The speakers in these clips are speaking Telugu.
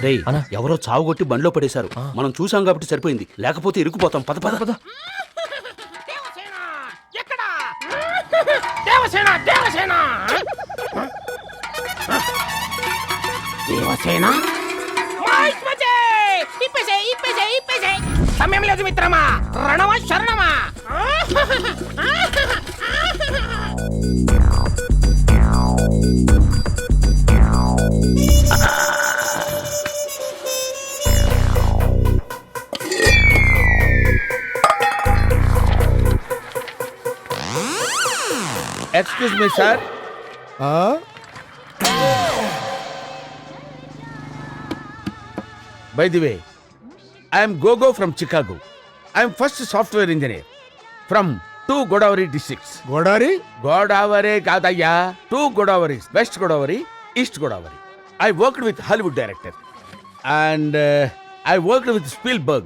రేయ్ ఎవరో చావు కొట్టి బండ్లో పడేశారు. మనం చూసాం కాబట్టి సరిపోయింది, లేకపోతే ఇరుక్కుపోతాం. పద పద పద. సమయం లేదు మిత్రమా, రణమా శరణమా. Excuse me, sir. By the way, I am Gogo from Chicago. I am first software engineer from 2 Godavari districts. Godavari kadaya. 2 Godavaris. West Godavari, East Godavari. I worked with Hollywood director. And I worked with Spielberg,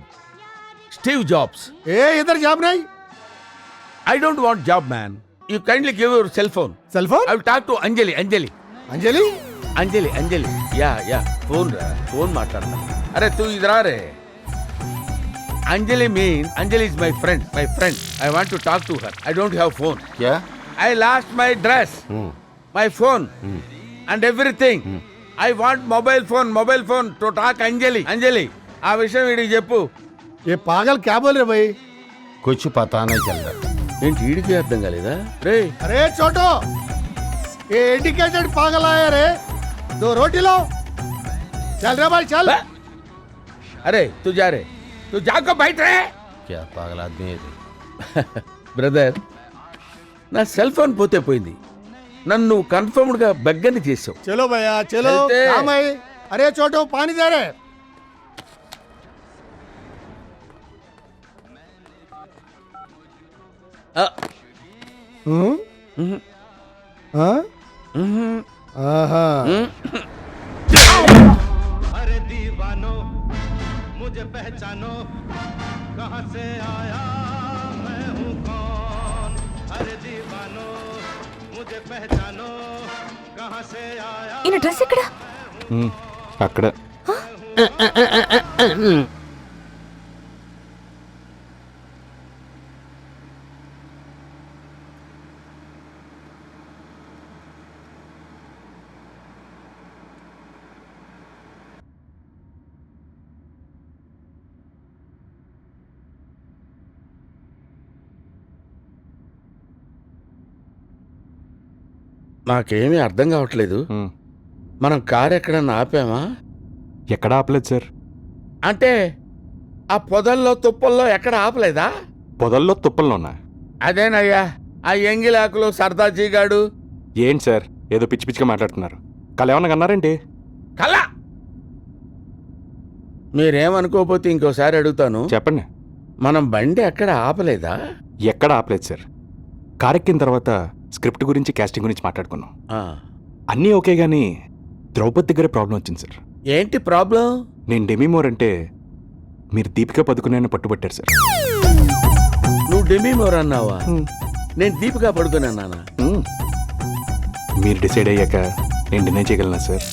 Steve Jobs. Hey, idhar job nahi? I don't want job, man. You kindly give your cell phone. Cell phone? I will talk to Anjali. Anjali? Yeah. Phone మాట్లాడతా. అరే తూ ఇధర్ ఆ రే. Anjali is my friend. I want to talk to her. I don't have phone. Yeah? I lost my dress, my phone, and everything. I want mobile phone to talk Anjali. ఆ విషయం వీడికి చెప్పు. ये पागल क्या बोल रहे भाई? कुछ पता नहीं चल रहा. ఏంటి వీడికి అర్థం కాలేదా రే? अरे छोटो, ये एडिकेटेड पागल आया रे. 2 रोटी लो. चल रे भाई चल. अरे तू जा रे, तू जाको बैठ रे. क्या पागल आदमी है ये? బ్రదర్, నా సెల్ ఫోన్ పోతే పోయింది, నన్ను కన్ఫర్మ్డ్ గా బగ్గని చేసావు. चलो भैया चलो. चलते. काम है. अरे छोटो पानी दे रे. अरे दीवानो मुझे पहचानो, कहाँ से आया मैं हूँ कौन. अरे दीवानो मुझे पहचानो, कहाँ से आया. ఈయన డ్రెస్ ఎక్కడ? అక్కడ నాకేమీ అర్థం కావట్లేదు. మనం కారు ఎక్కడన్నా ఆపామా? ఎక్కడ ఆపలేదు సార్. అంటే ఆ పొదల్లో తుప్పల్లో ఎక్కడ ఆపలేదా? పొదల్లో తుప్పల్లో ఉన్నా. అదేనయ్యా, ఆ ఎంగిలాకులు సర్దాజీ గాడు. ఏంటి సార్ ఏదో పిచ్చి పిచ్చిగా మాట్లాడుతున్నారు? కళ ఏమన్నా కన్నారేంటి? కళ? మీరేమనుకోపోతే ఇంకోసారి అడుగుతాను, చెప్పండి. మనం బండి ఎక్కడ ఆపలేదా? ఎక్కడ ఆపలేదు సార్. కారెక్కిన తర్వాత స్క్రిప్ట్ గురించి, కాస్టింగ్ గురించి మాట్లాడుకున్నాం. అన్నీ ఓకే కానీ ద్రౌపది దగ్గర ప్రాబ్లం వచ్చింది సార్. ఏంటి ప్రాబ్లం? నేను డెమీ మోర్ అంటే మీరు దీపికా పదుకునే పట్టుబట్టారు సార్. నువ్వు డెమీ మోర్ అన్నావా? నేను దీపికా పడుకుని అన్నానా? మీరు డిసైడ్ అయ్యాక నేను డినై చేయగలనా సార్?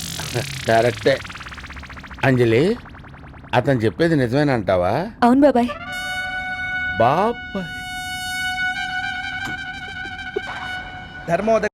కరెక్టే. అంజలి, అతను చెప్పేది నిజమేనంటావా? అవును బాబాయ్. బాబాయ్. ధర్మోదయ